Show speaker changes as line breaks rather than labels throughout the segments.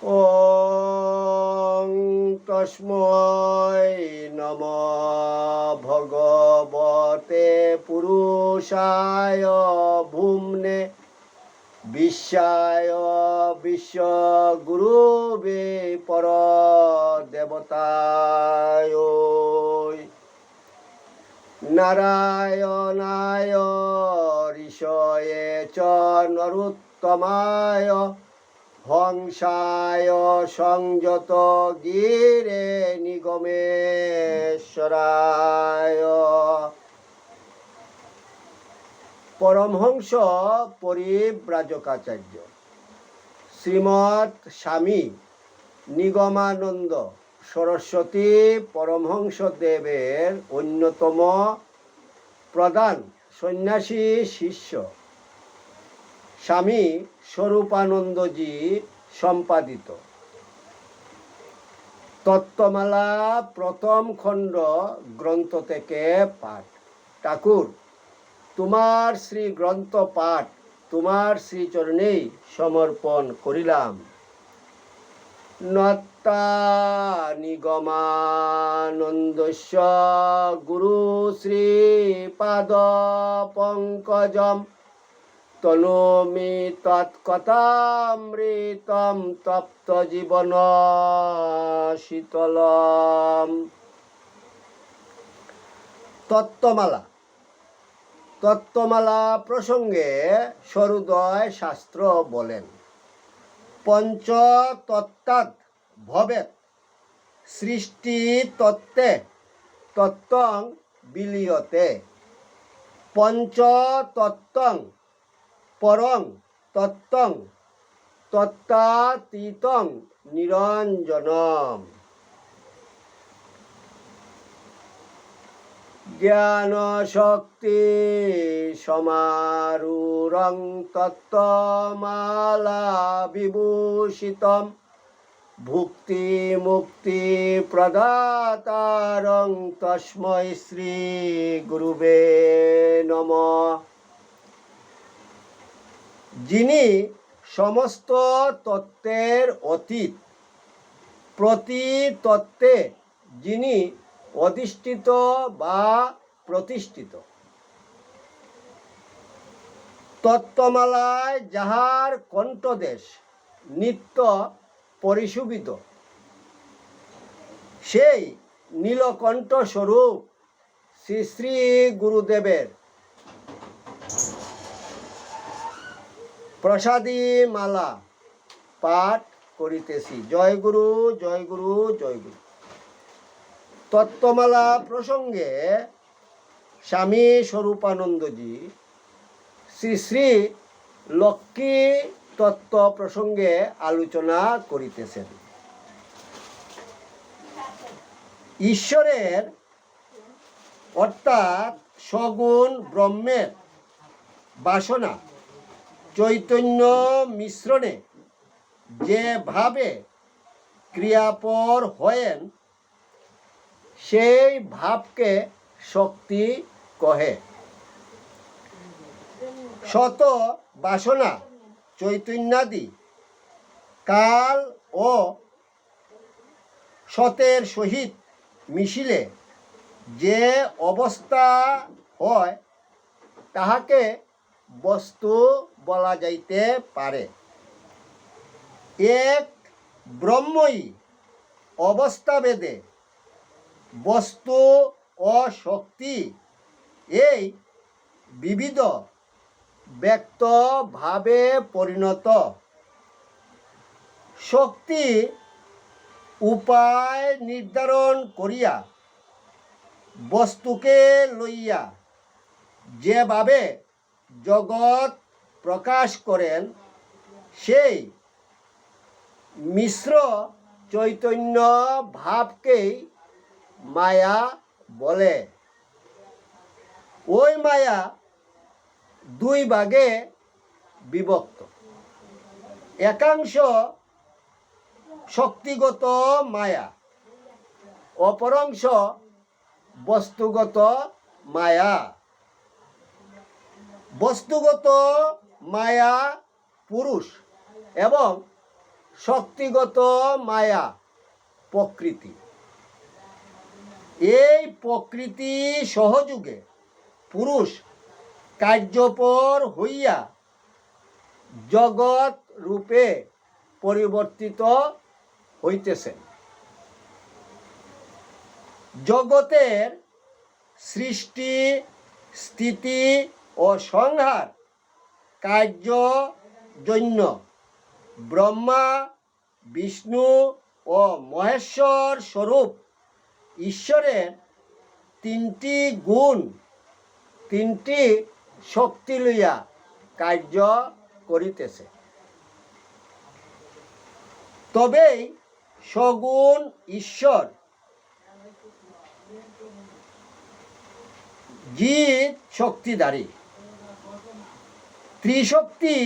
ওং তস্মৈ নমঃ ভগবতে পুরুষায় ভূম্নে বিশ্বায় বিশ্বগুরুবে পরদেবতায় নারায়ণায় ঋষয়ে চ নরোত্তমায় হংসায় সংযত গিরে নিগমেশ্বরায়। পরমহংস পরিব্রাজকাচার্য শ্রীমৎ স্বামী নিগমানন্দ সরস্বতী পরমহংসদেবের অন্যতম প্রধান সন্ন্যাসী শিষ্য স্বামী স্বরূপানন্দজি সম্পাদিত তত্ত্বমালা প্রথম খণ্ড গ্রন্থ থেকে পাঠ। ঠাকুর, তোমার শ্রী গ্রন্থ পাঠ তোমার শ্রীচরণেই সমর্পণ করিলাম। নত্তা নিগমানন্দস্য গুরু শ্রীপাদ পঙ্কজম তনোমি তৎকথামৃতম তপ্ত জীবন শীতলম। তত্ত্বমালা তত্ত্বমালা প্রসঙ্গে সরোদয় শাস্ত্র বলেন, পঞ্চতত্ত্বাৎ ভবেৎ সৃষ্টি তত্ত্বে তত্ত্বং বিলীয়তে। পঞ্চতত্ত্বং পরং তত্ত্বং তত্ত্বাতীতং নিরঞ্জনম। জ্ঞান শক্তি সমারূঢ়ং তত্ত্বমালা বিভূষিতম ভুক্তি মুক্তি প্রদাতারং তস্मै শ্রী গুরুবে নমঃ। যিনি সমস্ত তত্ত্বের অতীত, প্রতি তত্ত্বে যিনি অধিষ্ঠিত বা প্রতিষ্ঠিত, তত্ত্বমালায় যাহার কণ্ঠদেশ নিত্য পরিশোভিত, সেই নীলকণ্ঠ স্বরূপ শ্রী শ্রী গুরুদেবের প্রসাদী মালা পাঠ করিতেছি। জয় গুরু, জয় গুরু, জয় গুরু। তত্ত্বমালা প্রসঙ্গে স্বামী স্বরূপানন্দজি শ্রী শ্রী লক্ষ্মী তত্ত্ব প্রসঙ্গে আলোচনা করিতেছেন। ঈশ্বরের অর্থাৎ সগুণ ব্রহ্মের বাসনা চৈতন্য মিশ্রণে যেভাবে ক্রিয়াপর হয়েন, সেই ভাবকে শক্তি কহে। শত বাসনা চৈতন্যাদি কাল ও সতের সহিত মিশিলে যে অবস্থা হয়, তাহাকে বস্তু বলা যাইতে পারে। এক ব্রহ্মই অবস্থাভেদে বস্তু ও শক্তি এই বিবিধ ব্যক্ত ভাবে পরিণত। শক্তি উপায় নির্ধারণ করিয়া বস্তুকে লইয়া যেভাবে জগৎ প্রকাশ করেন, সেই মিশ্র চৈতন্য ভাবকেই মায়া বলে। ওই মায়া দুই ভাগে বিভক্ত। একাংশ শক্তিগত মায়া, অপরাংশ বস্তুগত মায়া। বস্তুগত মায়া পুরুষ এবং শক্তিগত মায়া প্রকৃতি। এই প্রকৃতি সহযোগে পুরুষ কার্যপর হইয়া জগৎ রূপে পরিবর্তিত হইতেছেন। জগতের সৃষ্টি, স্থিতি ও সংহার কার্য জন্য ব্রহ্মা, বিষ্ণু ও মহেশ্বর স্বরূপ ঈশ্বরের তিনটি গুণ, তিনটি শক্তি লইয়া কার্য করিতেছে। তবেই সগুণ ঈশ্বর জিৎ শক্তিধারী। ত্রিশক্তি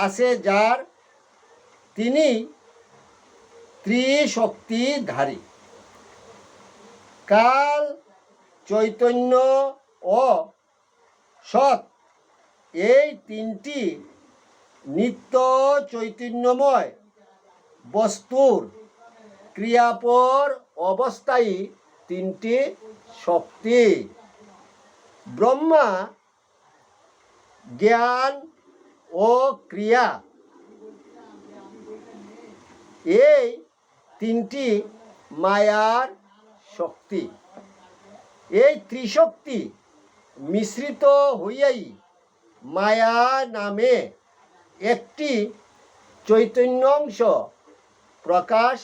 আছে যার, তিনি ত্রিশক্তিধারী। কাল, চৈতন্য ও সৎ এই তিনটি নিত্য চৈতন্যময় বস্তুর ক্রিয়াপর অবস্থায় তিনটি শক্তি। ব্রহ্মা জ্ঞান ও ক্রিয়া, এই তিনটি মায়ার শক্তি। এই ত্রিশক্তি মিশ্রিত হইয়াই মায়া নামে একটি চৈতন্যাংশ প্রকাশ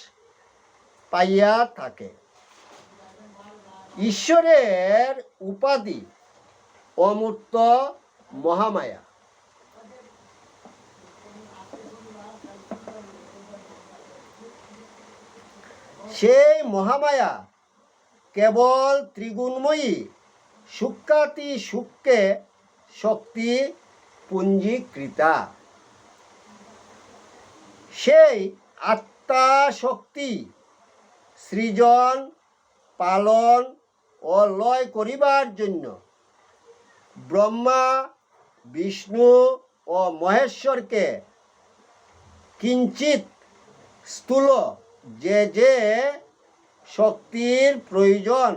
পাইয়া থাকে। ঈশ্বরের উপাধি অমূর্ত মহামায়া। সেই মহামায়া কেবল ত্রিগুণময়ী সূক্ষ্মাতি সূক্ষ্মে শক্তি পুঞ্জীকৃতা। সেই আত্মা শক্তি সৃজন, পালন ও লয় করিবার জন্য ব্রহ্মা, বিষ্ণু ও মহেশ্বরকে কিঞ্চিত স্থূল যে যে শক্তির প্রয়োজন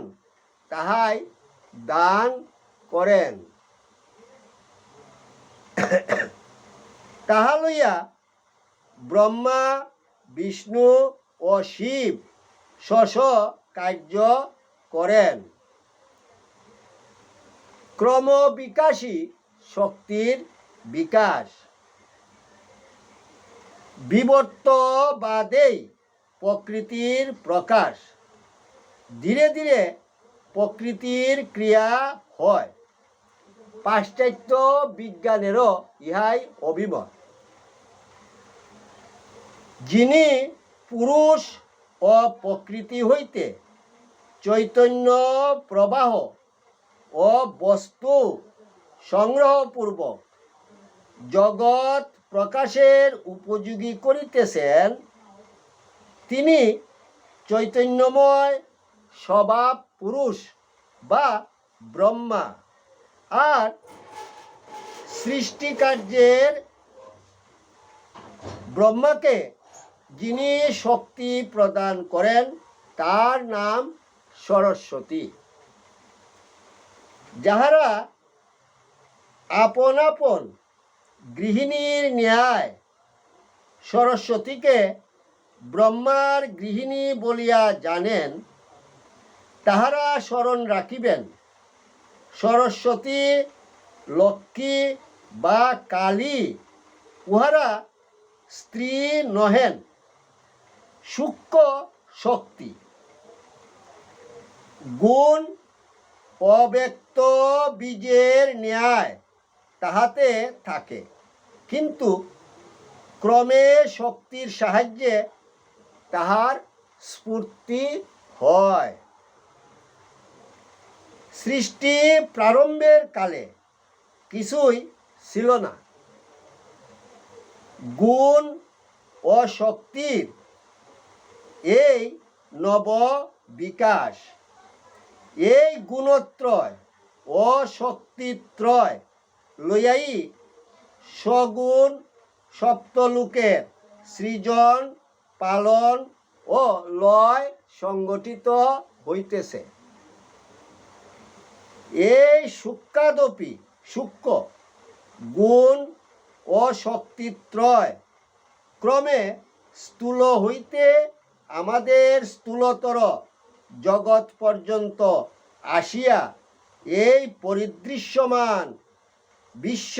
তাহাই দান করেন। তাহা লইয়া ব্রহ্মা, বিষ্ণু ও শিব স্ব কার্য করেন। ক্রমবিকাশী শক্তির বিকাশ। বিবর্তবাদেই প্রকৃতির প্রকাশ। ধীরে ধীরে প্রকৃতির ক্রিয়া হয়। পাশ্চাত্য বিজ্ঞানেরও ইহাই অভিমত। যিনি পুরুষ ও প্রকৃতি হইতে চৈতন্য প্রবাহ ও বস্তু সংগ্রহপূর্বক জগৎ প্রকাশের উপযোগী করিতেছেন, তিনি চৈতন্যময় স্বভাব পুরুষ বা ব্রহ্মা। আর সৃষ্টিকার্যের ব্রহ্মাকে যিনি শক্তি প্রদান করেন তার নাম সরস্বতী। যাহারা আপন আপন গৃহিণীর ন্যায় সরস্বতীকে ব্রহ্মার গৃহিণী বলিয়া জানেন, তাহারা স্মরণ রাখিবেন সরস্বতী, লক্ষ্মী বা কালী উহারা স্ত্রী নহেন, সূক্ষ্ম শক্তি। গুণ অব্যক্ত বীজের ন্যায় তাহাতে থাকে, কিন্তু ক্রমে শক্তির সাহায্যে তাহার স্ফূর্তি হয়। সৃষ্টি প্রারম্ভের কালে কিছুই ছিল না। গুণ ও শক্তির এই নব বিকাশ, এই গুণত্রয় ও শক্তিত্রয় লইয়াই সগুণ সপ্তলোকের সৃজন পালন ও লয় সংগঠিত হইতেছে। এই সূক্ষ্মাদপি সূক্ষ্ম গুণ ও শক্তিত্রয় ক্রমে স্থূল হইতে আমাদের স্থূলতর জগৎ পর্যন্ত আসিয়া এই পরিদৃশ্যমান বিশ্ব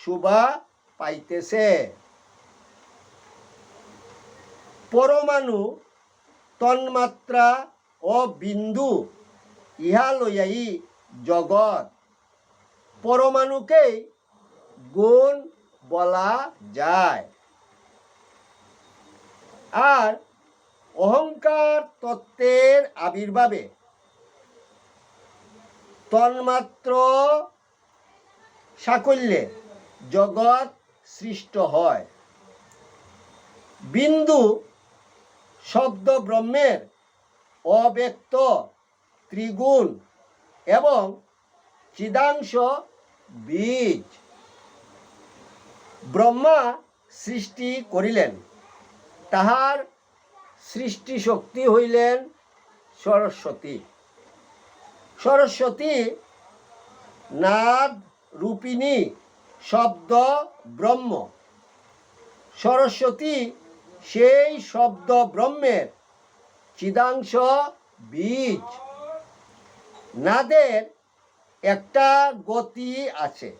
শোভা পাইতেছে। পরমাণু, তন্মাত্রা ও বিন্দু ইহা লইয়াই জগৎ। পরমাণুকেই গুণ বলা যায়। আর অহংকার তত্ত্বের আবির্ভাবে তন্মাত্র সাকল্যে জগৎ সৃষ্ট হয়। বিন্দু শব্দ ব্রহ্মের অব্যক্ত ত্রিগুণ এবং চিদাংশ বীজ। ব্রহ্মা সৃষ্টি করিলেন, তাহার সৃষ্টি শক্তি হইলেন সরস্বতী। সরস্বতী নাদ রূপিণী শব্দ ব্রহ্ম। সরস্বতী সেই শব্দ ব্রহ্মের চিদাংশ বীজ। নাদের একটা গতি আছে,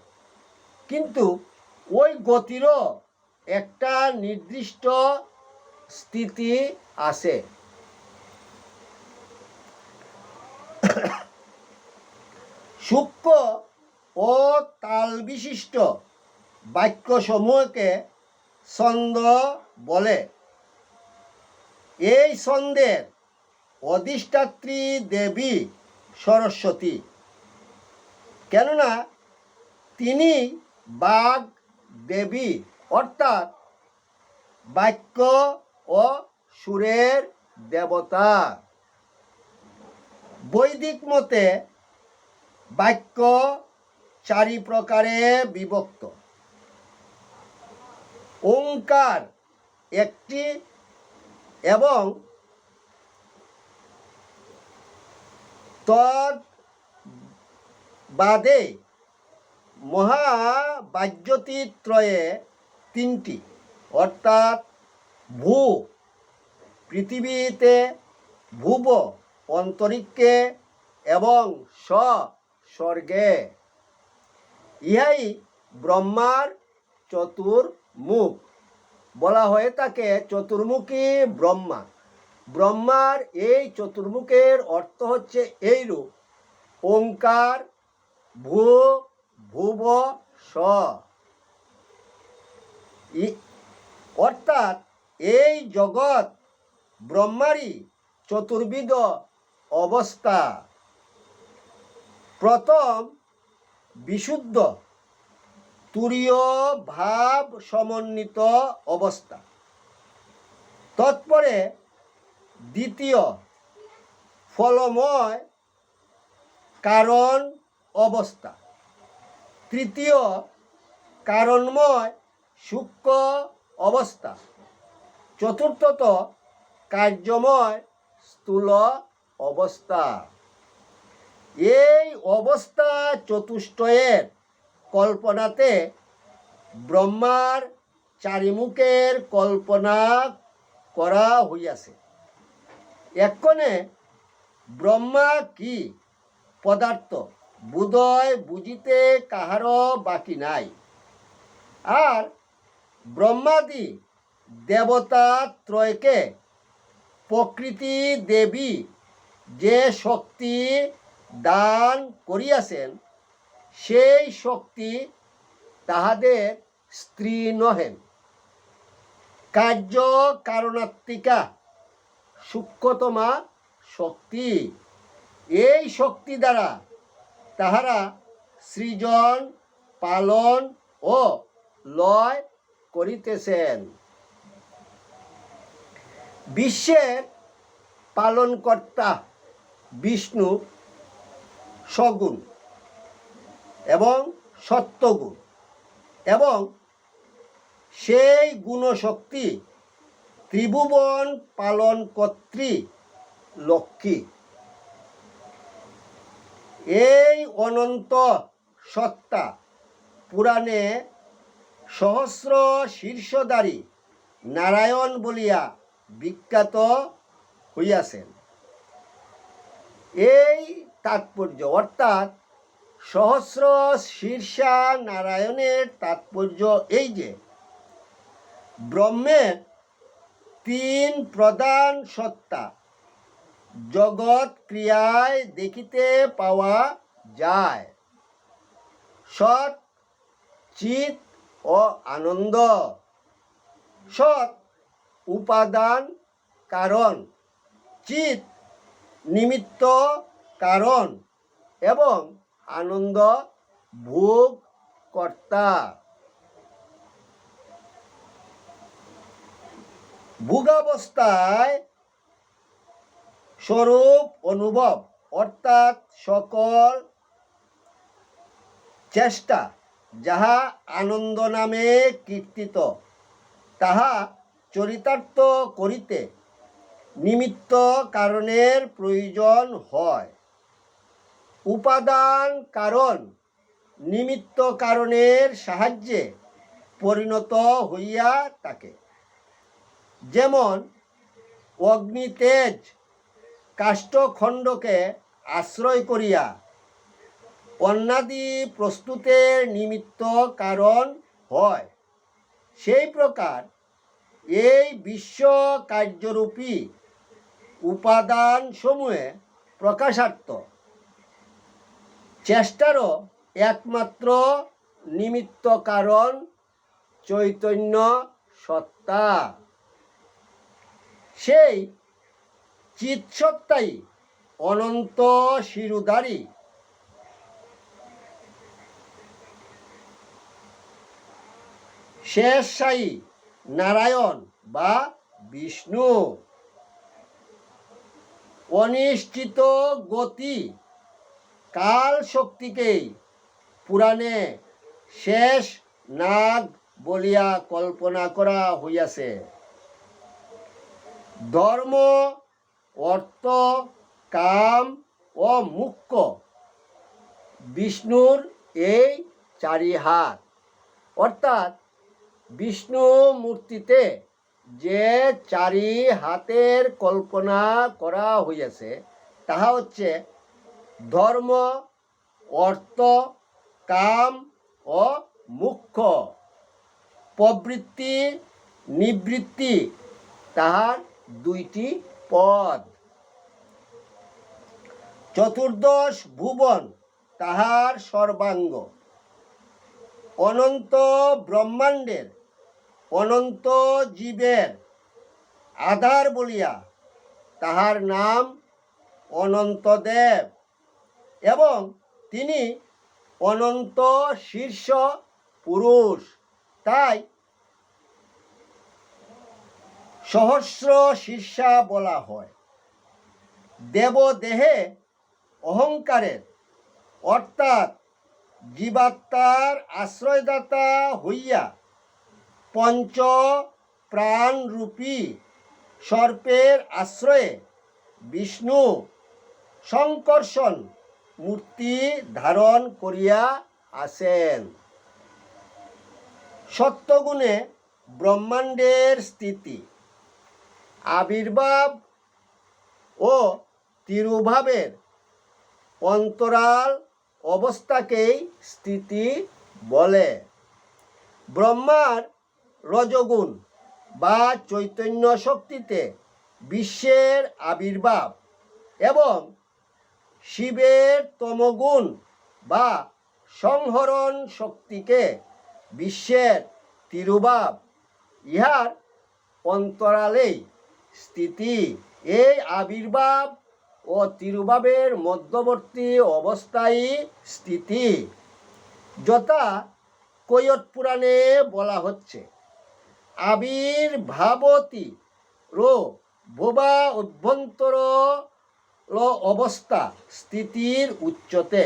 কিন্তু ওই গতিরও একটা নির্দিষ্ট স্থিতি আছে। সূক্ষ্ম ও তাল বিশিষ্ট বাক্যসমূহকে ছন্দ বলে। এই ছন্দের অধিষ্ঠাত্রী দেবী সরস্বতী, কেননা তিনি বাগ দেবী, অর্থাৎ বাক্য ও সুরের দেবতা। বৈদিক মতে বাক্য চারি প্রকারে বিভক্ত। ওঙ্কার একটি এবং তদ বাদে মহাবাজ্যতিত্রয়ে তিনটি, অর্থাৎ ভূ পৃথিবীতে, ভুব অন্তরিক্ষে এবং স্বর্গে। ইহাই ব্রহ্মার চতুর্মুখ। বলা হয়ে থাকে চতুর্মুখী ব্রহ্মা। ব্রহ্মার এই চতুর্মুখের অর্থ হচ্ছে এইরূপ: ওঙ্কার, ভূ, ভুব, স। অর্থাৎ এই জগৎ ব্রহ্মারই চতুর্বিধ অবস্থা। প্রথম বিশুদ্ধ তুরীয় ভাব সমন্বিত অবস্থা, তৎপরে দ্বিতীয় ফলময় কারণ অবস্থা, তৃতীয় কারণময় সূক্ষ্ম অবস্থা, চতুর্থত কার্যময় স্থূল অবস্থা। এই অবস্থা চতুষ্টয়ের কল্পনাতে ব্রহ্মার চারিমুখের কল্পনা করা হইয়াছে। এক্ষণে ব্রহ্মা কি পদার্থ বোধয় বুঝিতে কাহারও বাকি নাই। আর ব্রহ্মাদি দেবতা ত্রয়কে প্রকৃতি দেবী যে শক্তি দান করিয়াছেন, সেই শক্তি তাহাদের স্ত্রী নহেন, কার্য কারণাত্মিকা সূক্ষ্মতমা শক্তি। এই শক্তি দ্বারা তাহারা সৃজন, পালন ও লয় করিতেছেন। বিশ্বের পালনকর্তা বিষ্ণু সগুণ এবং সত্যগুণ, এবং সেই গুণশক্তি ত্রিভুবন পালন কর্ত্রী লক্ষ্মী। এই অনন্ত সত্তা পুরাণে সহস্র শীর্ষধারী নারায়ণ বলিয়া বিখ্যাত হইয়াছেন। এই তাৎপর্য অর্থাৎ সহস্র শীর্ষা নারায়ণের তাৎপর্য এই যে ব্রহ্মের তিন প্রধান সত্তা জগৎ ক্রিয়ায় দেখিতে পাওয়া যায়, সৎ, চিৎ ও আনন্দ। সৎ উপাদান কারণ, চিৎ নিমিত্ত কারণ এবং আনন্দ ভোগ কর্তা। ভোগাবস্থায় স্বরূপ অনুভব অর্থাৎ সকল চেষ্টা যাহা আনন্দ নামে কীর্তিত তাহা চরিতার্থ করিতে নিমিত্ত কারণের প্রয়োজন হয়। উপাদান কারণ নিমিত্ত কারণের সাহায্যে পরিণত হইয়া থাকে। যেমন অগ্নি তেজ কাষ্ঠখণ্ডকে আশ্রয় করিয়া অন্নাদি প্রস্তুতের নিমিত্ত কারণ হয়, সেই প্রকার এই বিশ্ব কার্যরূপী উপাদান সমূহে প্রকাশার্থ চেষ্টারও একমাত্র নিমিত্ত কারণ চৈতন্য সত্তা। সেই চিৎসত্তাই অনন্ত শিরোধারী শেষশায়ী নারায়ণ বা বিষ্ণু। অনিশ্চিত গতি কাল শক্তিকেই পুরাণে শেষ নাগ বলিয়া কল্পনা করা হইয়াছে। ধর্ম, অর্থ, কাম ও মোক্ষ বিষ্ণুর এই চারি হাত। অর্থাৎ বিষ্ণু মূর্তিতে যে চারি হাতের কল্পনা করা হইয়াছে তাহা হচ্ছে ধর্ম, অর্থ, কাম ও মোক্ষ। প্রবৃত্তি, নিবৃত্তি তাহার দুইটি পদ। চতুর্দশ ভুবন তাহার সর্বাঙ্গ। অনন্ত ব্রহ্মাণ্ডের অনন্ত জীবের আধার বলিয়া তাহার নাম অনন্তদেব এবং তিনি অনন্ত শীর্ষ পুরুষ। তাই সহস্র শীর্ষা বলা হয়। দেবদেহে অহংকারের অর্থাৎ জীবাত্মার আশ্রয়দাতা হইয়া পঞ্চ প্রাণরূপী সর্পের আশ্রয়ে বিষ্ণু সংকর্ষণ মূর্তি ধারণ করিয়া আছেন। সত্যগুণে ব্রহ্মাণ্ডের স্থিতি, আবির্ভাব ও তিরুভাবের অন্তরাল অবস্থাকেই স্থিতি বলে। ব্রহ্মার রজগুণ বা চৈতন্য শক্তিতে বিশ্বের আবির্ভাব এবং শিবের তমগুণ বা সংহরণ শক্তিকে বিশ্বের তিরুভাব, ইহার অন্তরালেই স্থিতি। এই আবির্ভাব ও তিরুভাবের মধ্যবর্তী অবস্থায় স্থিতি, যথা কৈয়ট পুরাণে বলা হচ্ছে আবির্ভাবতী রো ভোবা অভ্যন্তর অবস্থা স্থিতির উচ্চতে।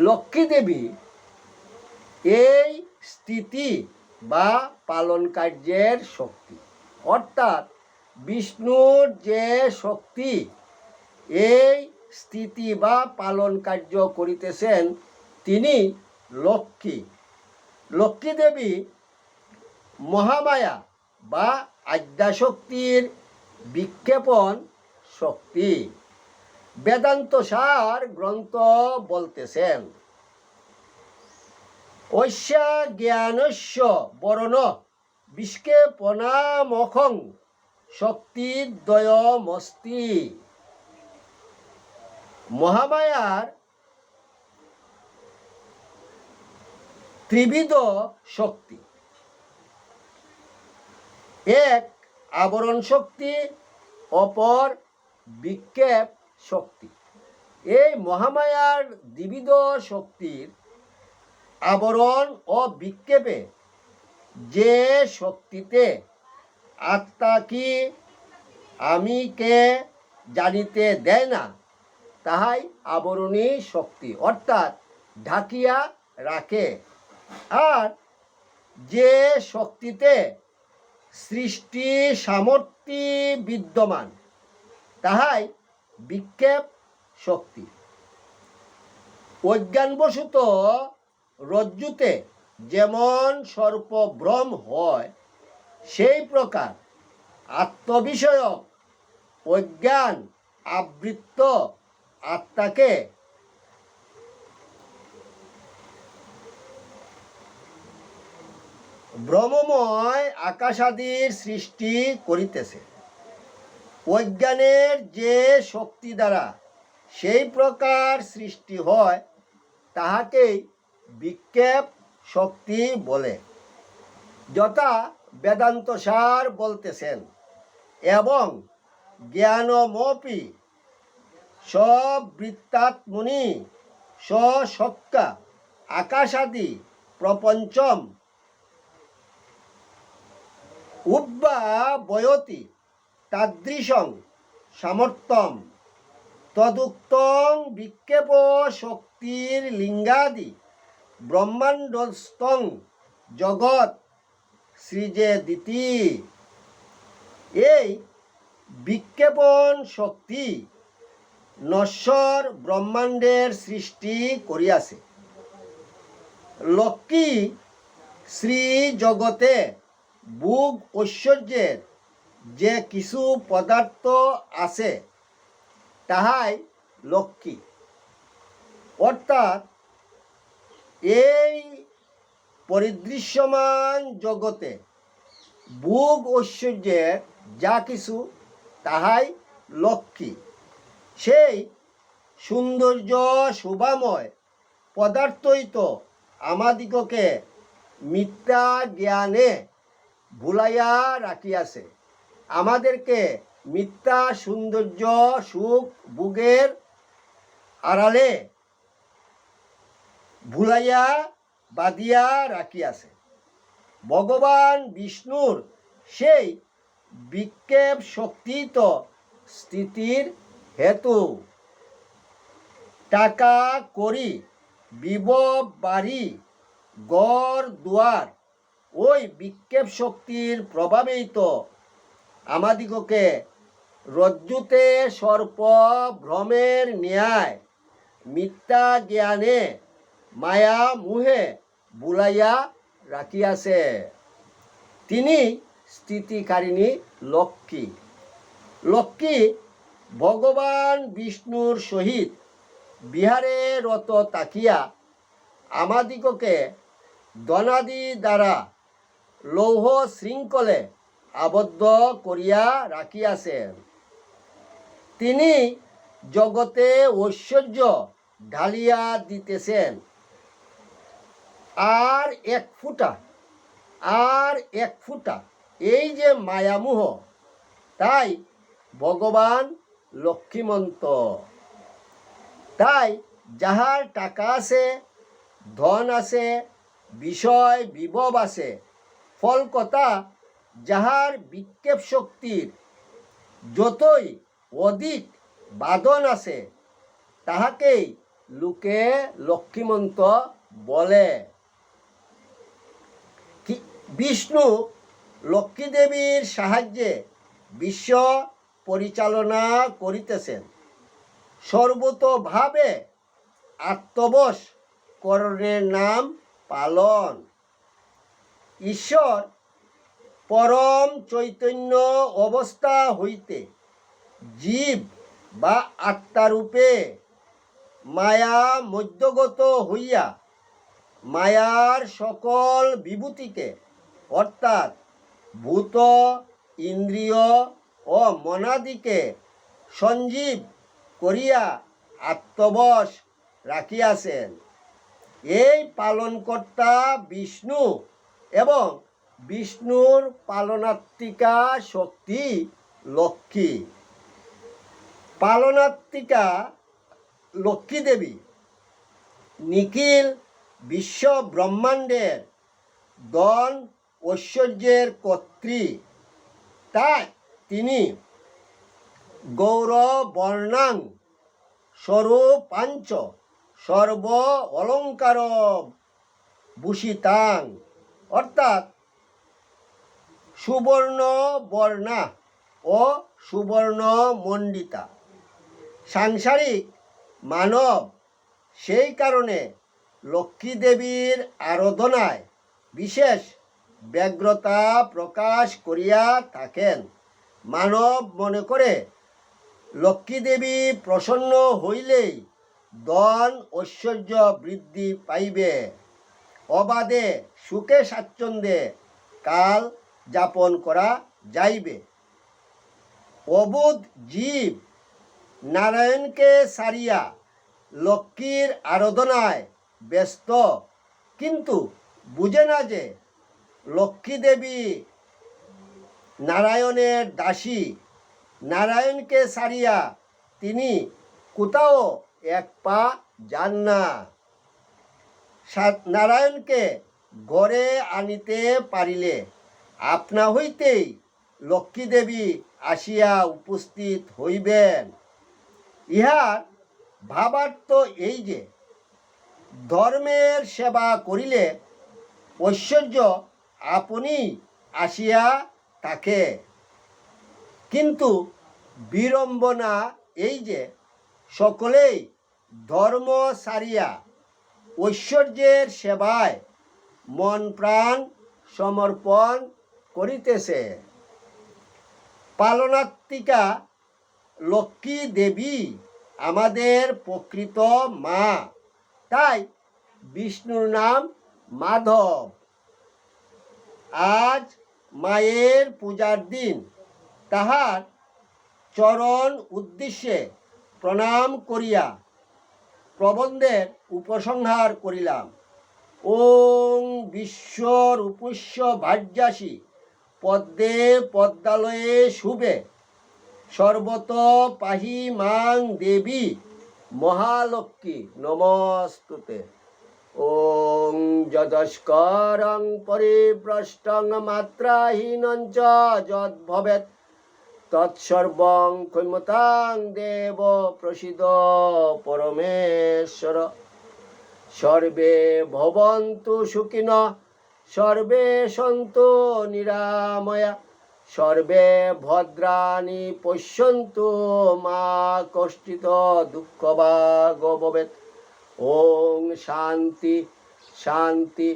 লক্ষ্মী দেবী এই স্থিতি বা পালন কার্যের শক্তি। অর্থাৎ বিষ্ণুর যে শক্তি এই স্থিতি বা পালন কার্য করিতেছেন তিনি লক্ষ্মী। লক্ষ্মী দেবী মহামায়া বা আদ্যাশক্তির বিক্ষেপণ শক্তি। বেদান্ত সার গ্রন্থ বলতেছেন, ঐশা জ্ঞানস্য বরণ বিষ্কেপনামখং শক্তিদ্বয়মস্তি। মহামায়ার ত্রিবিধ শক্তি, এক আবরণ শক্তি, অপর বিক্ষেপ শক্তি। এই মহামায়ার দ্বিবিধ শক্তির আবরণ ও বিক্ষেপে যে শক্তিতে আত্মা কি আমি কে জানিতে দেয় না, তাহাই আবরণী শক্তি, অর্থাৎ ঢাকিয়া রাখে। আর যে শক্তিতে সৃষ্টি সামর্থ্য বিদ্যমান, তাহাই বিক্ষেপ শক্তি। অজ্ঞানবশত রজ্জুতে যেমন সর্পভ্রম হয়, সেই প্রকার আত্মবিষয়ক অজ্ঞান আবৃত্ত আত্মাকে ব্রহ্মময় আকাশাদির সৃষ্টি করিতেছে। অজ্ঞানের যে শক্তি দ্বারা সেই প্রকার সৃষ্টি হয়, তাহাকেই বিক্ষেপ শক্তি বলে। যথা বেদান্ত সার বলতেছেন, এবং জ্ঞানমপি সবৃত্তাত্মনি স্বশক্কা আকাশাদি প্রপঞ্চম উদ্ভাবয়তি তাদৃশং সামর্থ্যম তদুক্তং বিক্ষেপ শক্তির লিঙ্গাদি ব্রহ্মাণ্ডস্থং জগৎ সৃজেদিতি। এই বিক্ষেপণ শক্তি নশ্বর ব্রহ্মাণ্ডের সৃষ্টি করিয়াছে। লক্ষ্মী শ্রী জগতে ভোগ ঐশ্বর্যের যে কিছু পদার্থ আছে, তাহাই লক্ষ্মী। অর্থাৎ এই পরিদৃশ্যমান জগতে ভোগ ঐশ্বর্যের যা কিছু, তাহাই লক্ষ্মী। সেই সৌন্দর্য শোভাময় পদার্থই তো আমাদিগকে মিথ্যা জ্ঞানে ভুলাইয়া রাখিয়াছে। আমাদেরকে মিথ্যা সৌন্দর্য সুখ ভোগের আড়ালে ভুলাইয়া বাঁধিয়া রাখিয়াছে। ভগবান বিষ্ণুর সেই বিক্ষেপ শক্তি তো স্থিতির হেতু। টাকা করি বিভব বাড়ি গড় দুয়ার ওই বিক্ষেপ শক্তির প্রভাবেই তো আমাদিগকে রজ্জুতে সর্প ভ্রমের ন্যায় মিথ্যা জ্ঞানে মায়া মুহে বুলাইয়া রাখিয়াছে। তিনি স্থিতিকারিণী লক্ষ্মী। লক্ষ্মী ভগবান বিষ্ণুর সহিত বিহারে রত তাকিয়া আমাদিগকে দনাদি দ্বারা লৌহ শৃঙ্খলে আবদ্ধ করিয়া রাখিয়াছেন। তিনি জগতে ঐশ্বর্য ঢালিয়া দিতেছেন। আর এক ফুটা এই যে মায়ামোহ, তাই ভগবান লক্ষ্মীমন্ত। তাই যাহার টাকা আছে, ধন আছে, বিষয় বিভব আছে, ফল কথা যাহার বিক্ষেপ শক্তির যতই অধিক বাদন আছে, তাহাকেই লোকে লক্ষ্মীমন্ত বলে। বিষ্ণু লক্ষ্মী দেবীর সাহায্যে বিশ্ব পরিচালনা করিতেছেন। সর্বতোভাবে আত্মবশ করণের নাম পালন। ঈশ্বর পরম চৈতন্য অবস্থা হইতে জীব বা আত্মারূপে মায়া মধ্যগত হইয়া মায়ার সকল বিভূতিকে অর্থাৎ ভূত, ইন্দ্রিয় ও মনাদিকে সঞ্জীব করিয়া আত্মবশ রাখিয়াছেন। এই পালনকর্তা বিষ্ণু এবং বিষ্ণুর পালনাত্মিকা শক্তি লক্ষ্মী। পালনাত্মিকা লক্ষ্মী দেবী নিখিল বিশ্ব ব্রহ্মাণ্ডের ধন ঐশ্বর্যের কর্ত্রী। তাই তিনি গৌরবর্ণাং স্বরূপাঞ্চ সর্ব অলঙ্কার ভূষিতাং অর্থাৎ সুবর্ণ বর্ণা ও সুবর্ণ মণ্ডিতা। সাংসারিক মানব সেই কারণে লক্ষ্মী দেবীর আরাধনায় বিশেষ ব্যগ্রতা প্রকাশ করিয়া থাকেন। মানব মনে করে লক্ষ্মী দেবী প্রসন্ন হইলেই ধন ঐশ্বর্য বৃদ্ধি পাইবে, অবাধে সুখে স্বাচ্ছন্দ্যে কাল যাপন করা যাইবে। অবুধ জীব নারায়ণকে সারিয়া লক্ষ্মীর আরাধনায় ব্যস্ত, কিন্তু বুঝে না যে লক্ষ্মী দেবী নারায়ণের দাসী। নারায়ণকে সারিয়া তিনি কোথাও এক পা যান না। নারায়ণকে ঘরে আনিতে পারিলে আপনা হইতেই লক্ষ্মী দেবী আসিয়া উপস্থিত হইবেন। ইহার ভাবার্থ এই যে ধর্মের সেবা করিলে ঐশ্বর্য আপনি আসিয়া থাকে। কিন্তু বিড়ম্বনা এই যে সকলেই ধর্ম সারিয়া ঐশ্বর্যের সেবায় মন প্রাণ সমর্পণ করিতেছে। পালনাত্মিকা লক্ষ্মী দেবী আমাদের প্রকৃত মা। তাই বিষ্ণুর নাম মাধব। আজ মায়ের পূজার দিন। তাহার চরণ উদ্দেশ্যে প্রণাম করিয়া প্রবন্ধের উপসংহার করিলাম। ওং বিশ্বরূপস্য ভার্যাসি পদ্মে পদ্মালয়ে শুভে সর্বত পাহি মাং দেবী মহালক্ষ্মী নমস্তুতে। ওং যদস্করং পরিভ্রষ্টং মাত্রাহীনং চ যদ্ভবেৎ তৎসর্বং ক্ষম্যতাং দেব প্রসীদ পরমেশ্বর। সর্বে ভবন্তু সুখিনঃ সর্বে সন্তু নিরাময়া সর্বে ভদ্রাণি পশ্যন্তু মা কষ্টিত দুঃখভাগ ভবেৎ। ওং শান্তি শান্তি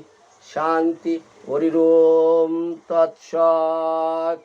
শান্তি। হরি ওম তৎসৎ।